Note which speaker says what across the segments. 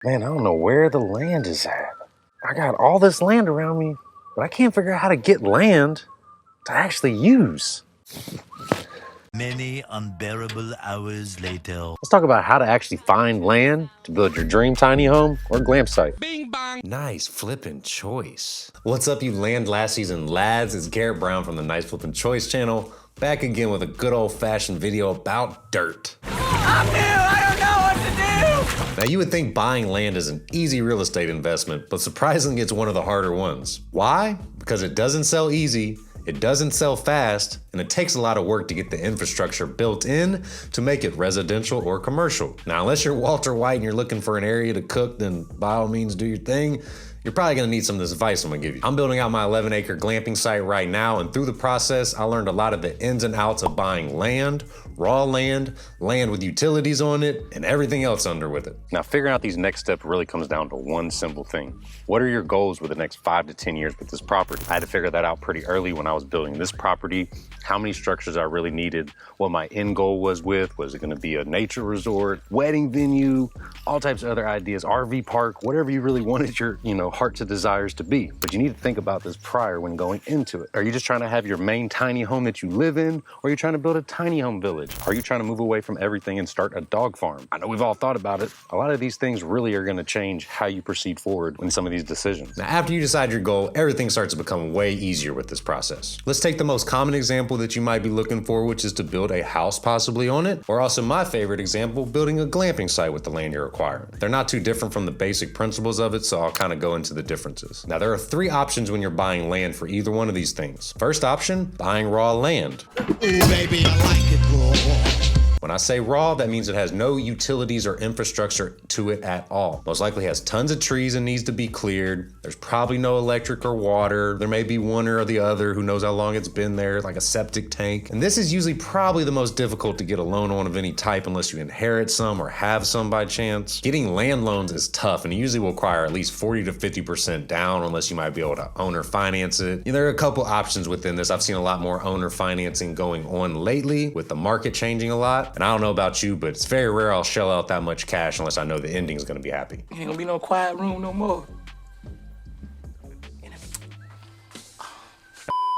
Speaker 1: Man, I don't know where the land is at. I got all this land around me, but I can't figure out how to get land to actually use.
Speaker 2: Many unbearable hours later.
Speaker 1: Let's talk about how to actually find land to build your dream tiny home or glamp site.
Speaker 3: Bing bong.
Speaker 1: Nice flippin' choice. What's up, you land lassies and lads? It's Garrett Brown from the Nice Flippin' Choice channel, back again with a good old-fashioned video about dirt.
Speaker 3: I'm new, I don't know what to do.
Speaker 1: Now, you would think buying land is an easy real estate investment, but surprisingly, it's one of the harder ones. Why? Because it doesn't sell easy, it doesn't sell fast, and it takes a lot of work to get the infrastructure built in to make it residential or commercial. Now, unless you're Walter White and you're looking for an area to cook, then by all means do your thing. You're probably gonna need some of this advice I'm gonna give you. I'm building out my 11-acre glamping site right now, and through the process, I learned a lot of the ins and outs of buying land, raw land, land with utilities on it, and everything else under with it. Now, figuring out these next steps really comes down to one simple thing. What are your goals with the next 5 to 10 years with this property? I had to figure that out pretty early when I was building this property, how many structures I really needed, what my end goal was it gonna be a nature resort, wedding venue, all types of other ideas, RV park, whatever you really wanted your, heart to desires to be. But you need to think about this prior when going into it. Are you just trying to have your main tiny home that you live in, or are you trying to build a tiny home village? Are you trying to move away from everything and start a dog farm? I know we've all thought about it. A lot of these things really are gonna change how you proceed forward in some of these decisions. Now, after you decide your goal, everything starts to become way easier with this process. Let's take the most common example that you might be looking for, which is to build a house possibly on it, or also my favorite example, building a glamping site with the land you're acquiring. They're not too different from the basic principles of it, so I'll kind of go into the differences. Now, there are 3 options when you're buying land for either one of these things. First option, buying raw land.
Speaker 3: Ooh, baby, I like it raw.
Speaker 1: When I say raw, that means it has no utilities or infrastructure to it at all. Most likely has tons of trees and needs to be cleared. There's probably no electric or water. There may be one or the other, who knows how long it's been there, like a septic tank. And this is usually probably the most difficult to get a loan on of any type unless you inherit some or have some by chance. Getting land loans is tough and it usually will require at least 40 to 50% down unless you might be able to owner finance it. There are a couple options within this. I've seen a lot more owner financing going on lately with the market changing a lot. And I don't know about you, but it's very rare I'll shell out that much cash unless I know the ending is gonna be happy.
Speaker 3: Ain't gonna be no quiet room no more.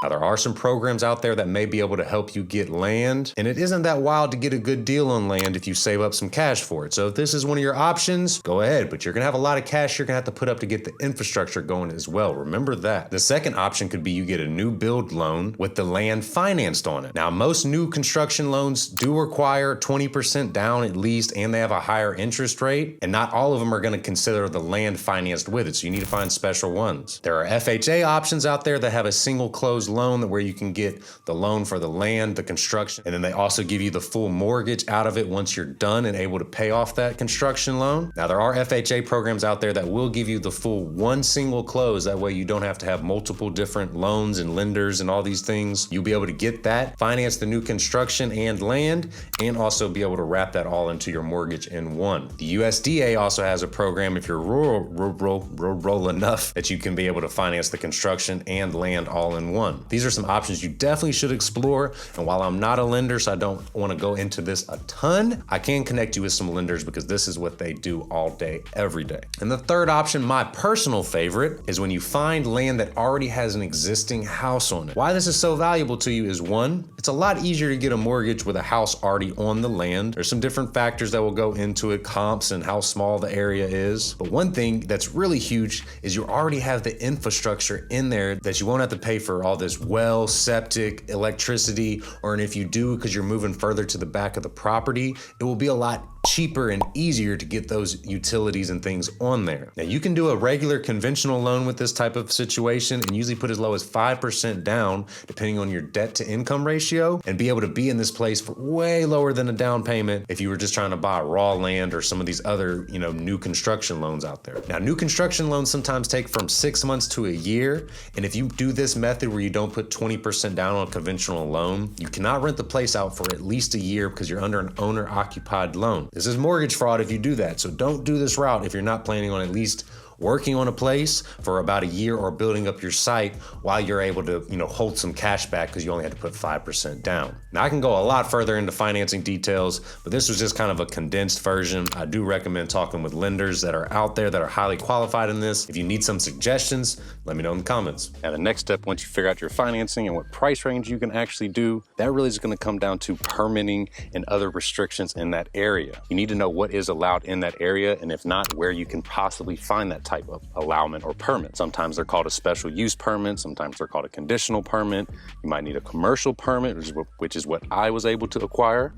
Speaker 1: Now, there are some programs out there that may be able to help you get land, and it isn't that wild to get a good deal on land if you save up some cash for it. So if this is one of your options, go ahead, but you're gonna have a lot of cash you're gonna have to put up to get the infrastructure going as well. Remember that. The second option could be you get a new build loan with the land financed on it. Now, most new construction loans do require 20% down at least, and they have a higher interest rate, and not all of them are gonna consider the land financed with it, so you need to find special ones. There are FHA options out there that have a single closed loan where you can get the loan for the land, the construction, and then they also give you the full mortgage out of it once you're done and able to pay off that construction loan. Now, there are FHA programs out there that will give you the full one single close. That way you don't have to have multiple different loans and lenders and all these things. You'll be able to get that, finance the new construction and land, and also be able to wrap that all into your mortgage in one. The USDA also has a program if you're rural enough that you can be able to finance the construction and land all in one. These are some options you definitely should explore. And while I'm not a lender, so I don't want to go into this a ton, I can connect you with some lenders because this is what they do all day, every day. And the third option, my personal favorite, is when you find land that already has an existing house on it. Why this is so valuable to you is, one, it's a lot easier to get a mortgage with a house already on the land. There's some different factors that will go into it, comps and how small the area is. But one thing that's really huge is you already have the infrastructure in there that you won't have to pay for all this well, septic, electricity, or and if you do, because you're moving further to the back of the property, it will be a lot cheaper and easier to get those utilities and things on there. Now, you can do a regular conventional loan with this type of situation and usually put as low as 5% down, depending on your debt to income ratio, and be able to be in this place for way lower than a down payment if you were just trying to buy raw land or some of these other, new construction loans out there. Now, new construction loans sometimes take from 6 months to a year. And if you do this method where you don't put 20% down on a conventional loan, you cannot rent the place out for at least a year because you're under an owner-occupied loan. This is mortgage fraud if you do that, so don't do this route if you're not planning on at least working on a place for about a year or building up your site while you're able to, hold some cash back because you only had to put 5% down. Now I can go a lot further into financing details, but this was just kind of a condensed version. I do recommend talking with lenders that are out there that are highly qualified in this. If you need some suggestions, let me know in the comments. And the next step, once you figure out your financing and what price range you can actually do, that really is going to come down to permitting and other restrictions in that area. You need to know what is allowed in that area, and if not, where you can possibly find that type of allowance or permit. Sometimes they're called a special use permit, sometimes they're called a conditional permit. You might need a commercial permit, which is what I was able to acquire.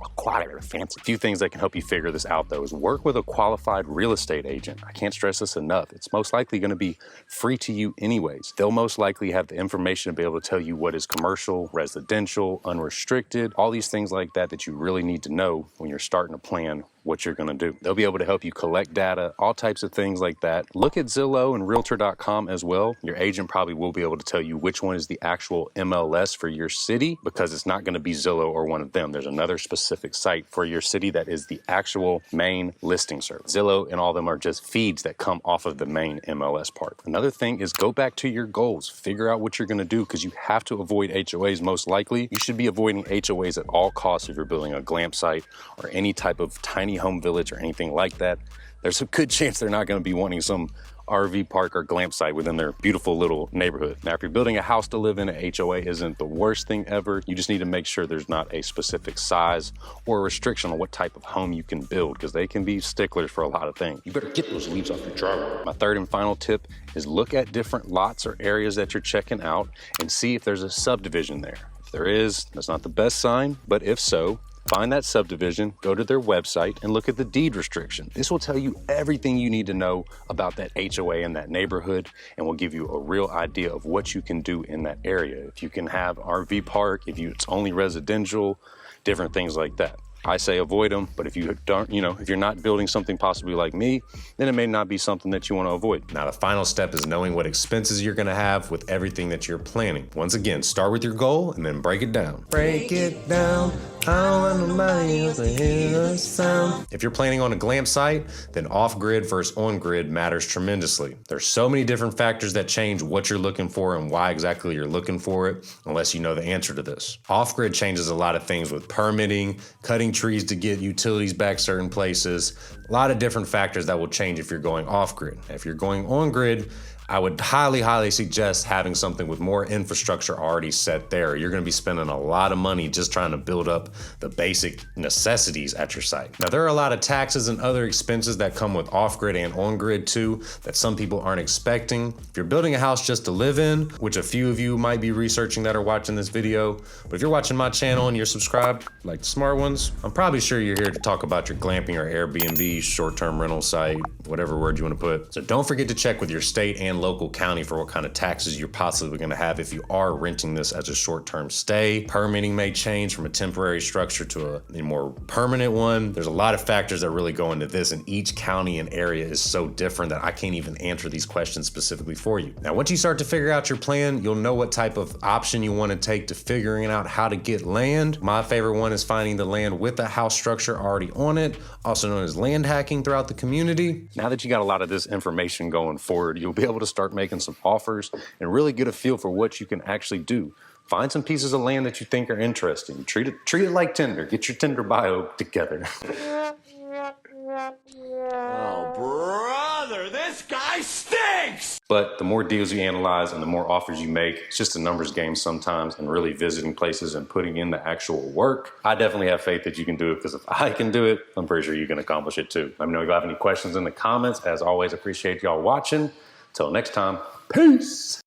Speaker 1: Fancy. A few things that can help you figure this out though is work with a qualified real estate agent. I can't stress this enough. It's most likely going to be free to you anyways. They'll most likely have the information to be able to tell you what is commercial, residential, unrestricted, all these things like that that you really need to know when you're starting to plan what you're gonna do. They'll be able to help you collect data, all types of things like that. Look at Zillow and Realtor.com as well. Your agent probably will be able to tell you which one is the actual MLS for your city, because it's not gonna be Zillow or one of them. There's another specific site for your city that is the actual main listing service. Zillow and all of them are just feeds that come off of the main MLS part. Another thing is go back to your goals. Figure out what you're gonna do, because you have to avoid HOAs most likely. You should be avoiding HOAs at all costs if you're building a glamp site or any type of tiny home village or anything like that. There's a good chance they're not going to be wanting some RV park or glamp site within their beautiful little neighborhood. Now, if you're building a house to live in, a HOA isn't the worst thing ever. You just need to make sure there's not a specific size or a restriction on what type of home you can build, because they can be sticklers for a lot of things. You better get those leaves off your driveway. My third and final tip is look at different lots or areas that you're checking out and see if there's a subdivision there. If there is, that's not the best sign, but if so, find that subdivision, go to their website, and look at the deed restriction. This will tell you everything you need to know about that HOA in that neighborhood, and will give you a real idea of what you can do in that area. If you can have RV park, it's only residential, different things like that. I say avoid them, but if you don't, if you're not building something possibly like me, then it may not be something that you want to avoid. Now, the final step is knowing what expenses you're going to have with everything that you're planning. Once again, start with your goal and then break it down. Break it down. I don't want nobody else to hear the sound. If you're planning on a glamp site, then off-grid versus on-grid matters tremendously. There's so many different factors that change what you're looking for and why exactly you're looking for it, unless you know the answer to this. Off-grid changes a lot of things with permitting, cutting trees to get utilities back certain places, a lot of different factors that will change if you're going off-grid. If you're going on-grid, I would highly suggest having something with more infrastructure already set there. You're going to be spending a lot of money just trying to build up the basic necessities at your site. Now, there are a lot of taxes and other expenses that come with off-grid and on-grid too that some people aren't expecting. If you're building a house just to live in, which a few of you might be researching that are watching this video, but if you're watching my channel and you're subscribed, like the smart ones, I'm probably sure you're here to talk about your glamping or Airbnb, short-term rental site, whatever word you want to put. So don't forget to check with your state and local county for what kind of taxes you're possibly going to have if you are renting this as a short-term stay. Permitting may change from a temporary structure to a more permanent one. There's a lot of factors that really go into this, and each county and area is so different that I can't even answer these questions specifically for you. Now, once you start to figure out your plan, you'll know what type of option you want to take to figuring out how to get land. My favorite one is finding the land with a house structure already on it, also known as land hacking throughout the community. Now that you got a lot of this information going forward, you'll be able to start making some offers and really get a feel for what you can actually do. Find some pieces of land that you think are interesting. Treat it like Tinder. Get your Tinder bio together.
Speaker 3: Oh, brother, this guy stinks!
Speaker 1: But the more deals you analyze and the more offers you make, it's just a numbers game sometimes, and really visiting places and putting in the actual work. I definitely have faith that you can do it, because if I can do it, I'm pretty sure you can accomplish it too. Let me know if you have any questions in the comments. As always, appreciate y'all watching. Till next time, peace.